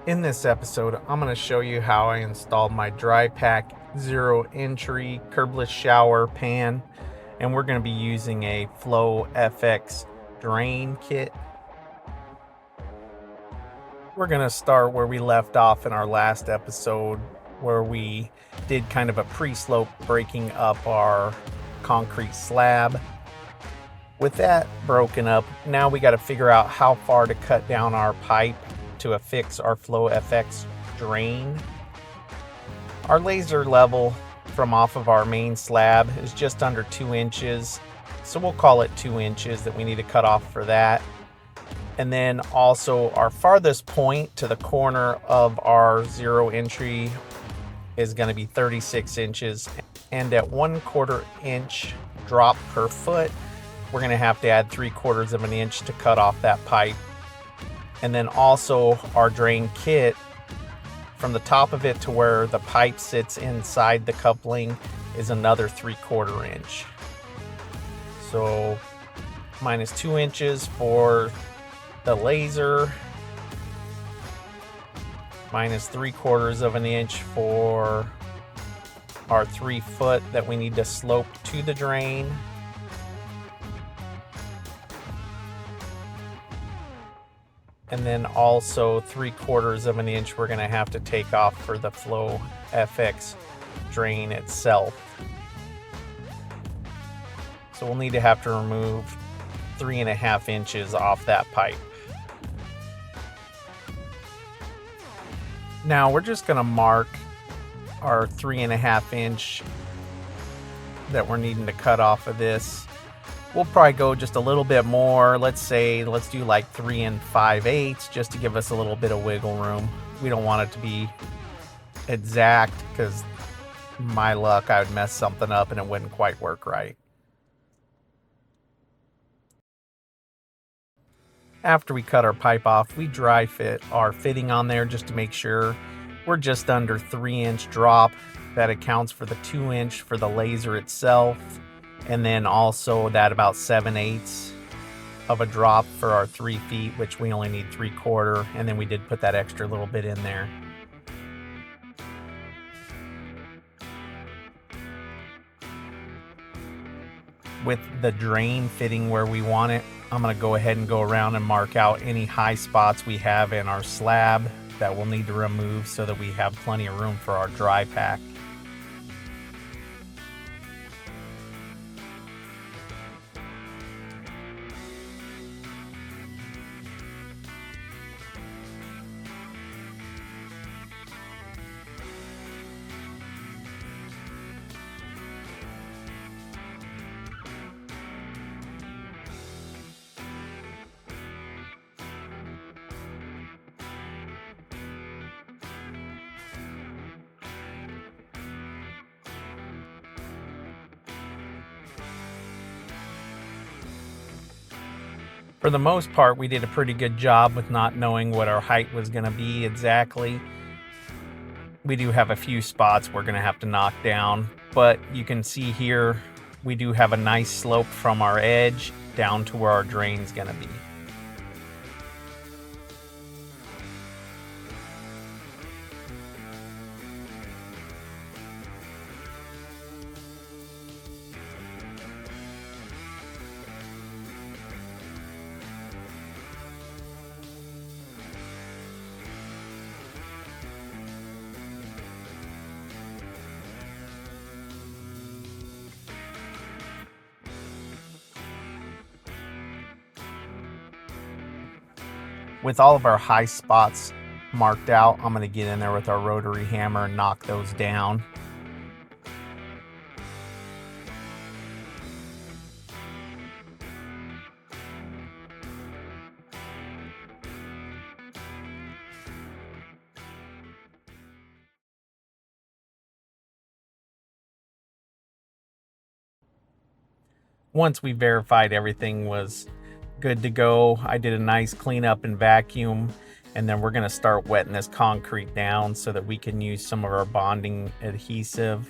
In this episode, I'm going to show you how I installed my dry pack zero entry curbless shower pan, and we're going to be using a Flow FX drain kit. We're going to start where we left off in our last episode, where we did kind of a pre-slope, breaking up our concrete slab. With that broken up, now we got to figure out how far to cut down our pipe to affix our Flow FX drain. Our laser level from off of our main slab is just under 2 inches, so we'll call it 2 inches that we need to cut off for that. And then also our farthest point to the corner of our zero entry is going to be 36 inches, and at 1/4 inch drop per foot, we're going to have to add 3/4 of an inch to cut off that pipe. And then also our drain kit, from the top of it to where the pipe sits inside the coupling, is another 3/4 inch. So minus 2 inches for the laser, minus 3/4 of an inch for our 3 foot that we need to slope to the drain. And then also 3/4 of an inch we're going to have to take off for the Flow FX drain itself. So we'll need to have to remove 3.5 inches off that pipe. Now we're just going to mark our 3.5 inch that we're needing to cut off of this. We'll probably go just a little bit more. Let's do like 3 5/8 just to give us a little bit of wiggle room. We don't want it to be exact, because my luck, I would mess something up and it wouldn't quite work right. After we cut our pipe off, we dry fit our fitting on there just to make sure we're just under 3 inch drop. That accounts for the 2 inch for the laser itself. And then also that about 7/8 of a drop for our 3 feet, which we only need 3/4. And then we did put that extra little bit in there. With the drain fitting where we want it, I'm going to go ahead and go around and mark out any high spots we have in our slab that we'll need to remove so that we have plenty of room for our dry pack. For the most part, we did a pretty good job with not knowing what our height was going to be exactly. We do have a few spots we're going to have to knock down, but you can see here we do have a nice slope from our edge down to where our drain's going to be. With all of our high spots marked out, I'm going to get in there with our rotary hammer and knock those down. Once we verified everything was good to go, I did a nice cleanup and vacuum, and then we're going to start wetting this concrete down so that we can use some of our bonding adhesive.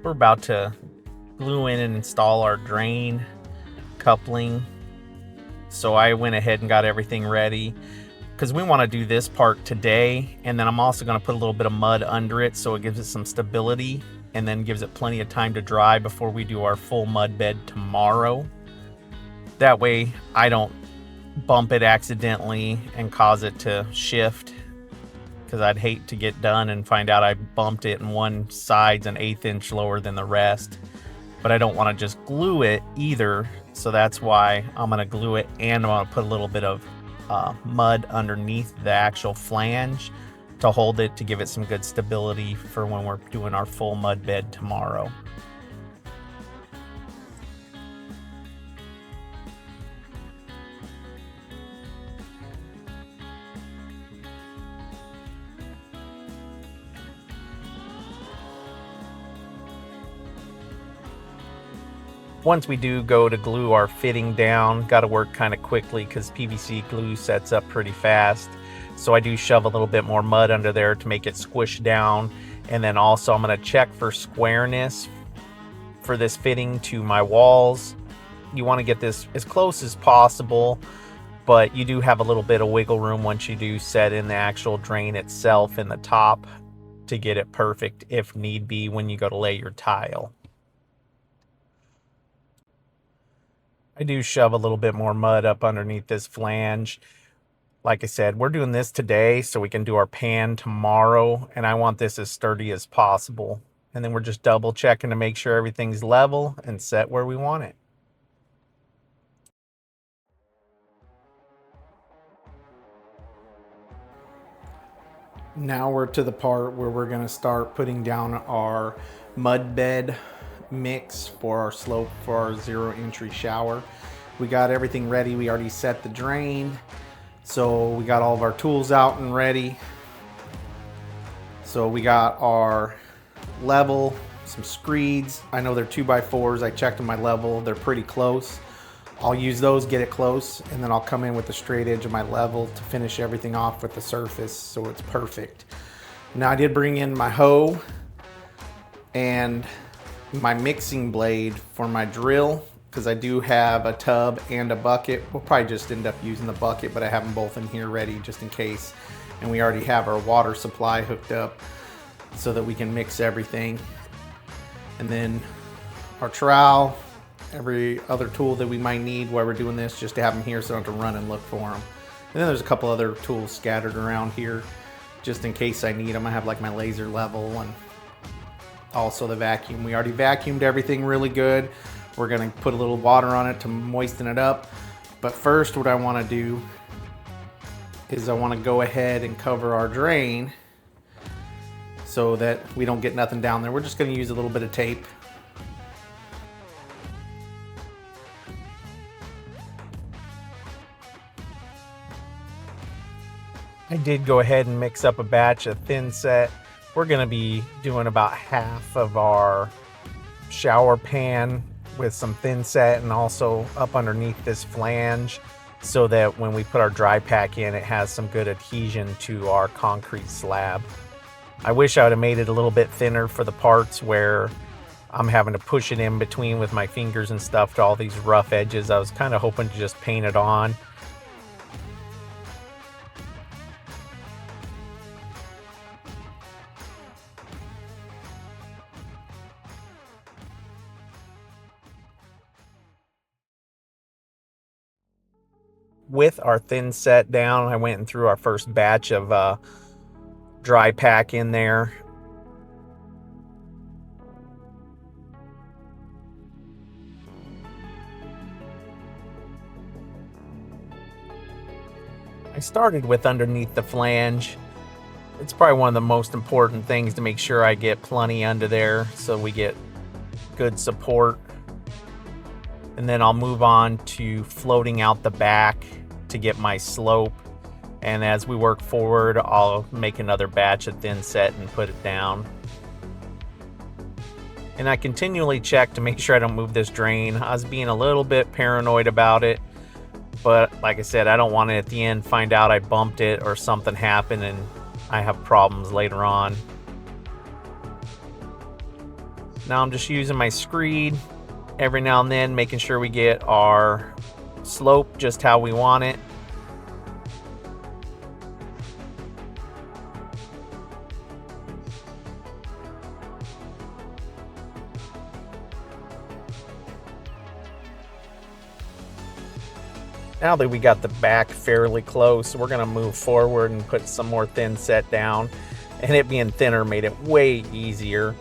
We're about to glue in and install our drain. coupling. So I went ahead and got everything ready because we want to do this part today, and then I'm also going to put a little bit of mud under it so it gives it some stability and then gives it plenty of time to dry before we do our full mud bed tomorrow. That way I don't bump it accidentally and cause it to shift, because I'd hate to get done and find out I bumped it and one side's an 1/8 inch lower than the rest. But I don't want to just glue it either, so that's why I'm going to glue it, and I'm going to put a little bit of mud underneath the actual flange to hold it, to give it some good stability for when we're doing our full mud bed tomorrow. Once we do go to glue our fitting down, got to work kind of quickly because PVC glue sets up pretty fast. So I do shove a little bit more mud under there to make it squish down. And then also I'm going to check for squareness for this fitting to my walls. You want to get this as close as possible, but you do have a little bit of wiggle room once you do set in the actual drain itself in the top to get it perfect if need be when you go to lay your tile. I do shove a little bit more mud up underneath this flange. Like I said, we're doing this today so we can do our pan tomorrow, and I want this as sturdy as possible. And then we're just double checking to make sure everything's level and set where we want it. Now we're to the part where we're going to start putting down our mud bed mix for our slope for our 0 entry shower. We got everything ready. We already set the drain, so we got all of our tools out and ready. So we got our level, some screeds. I know they're 2x4s. I checked my level, they're pretty close. I'll use those, get it close, and then I'll come in with the straight edge of my level to finish everything off with the surface so it's perfect. Now I did bring in my hoe and my mixing blade for my drill, because I do have a tub and a bucket. We'll probably just end up using the bucket, but I have them both in here ready just in case. And we already have our water supply hooked up so that we can mix everything. And then our trowel, every other tool that we might need while we're doing this, just to have them here so I don't have to run and look for them. And then there's a couple other tools scattered around here just in case I need them. I have like my laser level and also the vacuum. We already vacuumed everything really good. We're gonna put a little water on it to moisten it up. But first, what I wanna do is I wanna go ahead and cover our drain so that we don't get nothing down there. We're just gonna use a little bit of tape. I did go ahead and mix up a batch of thin set. We're gonna be doing about half of our shower pan with some thin set and also up underneath this flange so that when we put our dry pack in, it has some good adhesion to our concrete slab. I wish I would have made it a little bit thinner for the parts where I'm having to push it in between with my fingers and stuff to all these rough edges. I was kind of hoping to just paint it on. With our thin set down, I went and threw our first batch of dry pack in there. I started with underneath the flange. It's probably one of the most important things to make sure I get plenty under there so we get good support. And then I'll move on to floating out the back to get my slope. And as we work forward, I'll make another batch of thin set and put it down. And I continually check to make sure I don't move this drain. I was being a little bit paranoid about it, but like I said, I don't want to at the end find out I bumped it or something happened and I have problems later on. Now I'm just using my screed every now and then, making sure we get our slope just how we want it. Now that we got the back fairly close, we're going to move forward and put some more thin set down. And it being thinner made it way easier.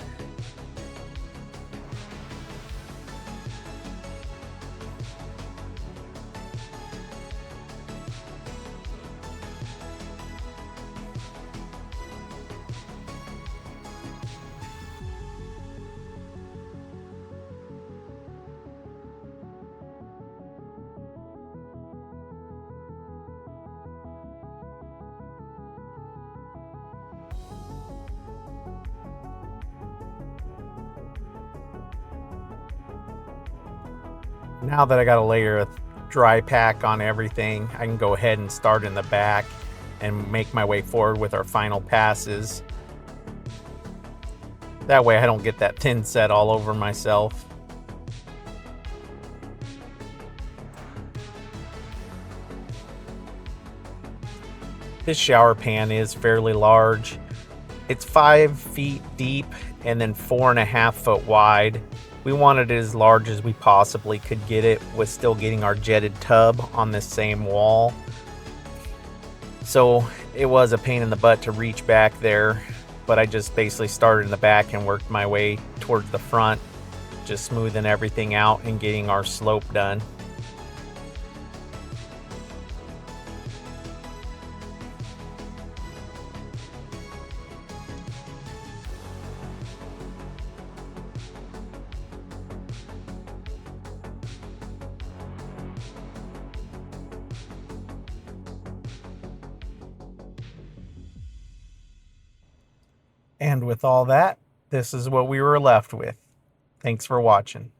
Now that I got a layer of dry pack on everything, I can go ahead and start in the back and make my way forward with our final passes. That way I don't get that thin set all over myself. This shower pan is fairly large. It's 5 feet deep and then 4.5 foot wide. We wanted it as large as we possibly could get it with still getting our jetted tub on this same wall. So it was a pain in the butt to reach back there, but I just basically started in the back and worked my way towards the front, just smoothing everything out and getting our slope done. And with all that, this is what we were left with. Thanks for watching.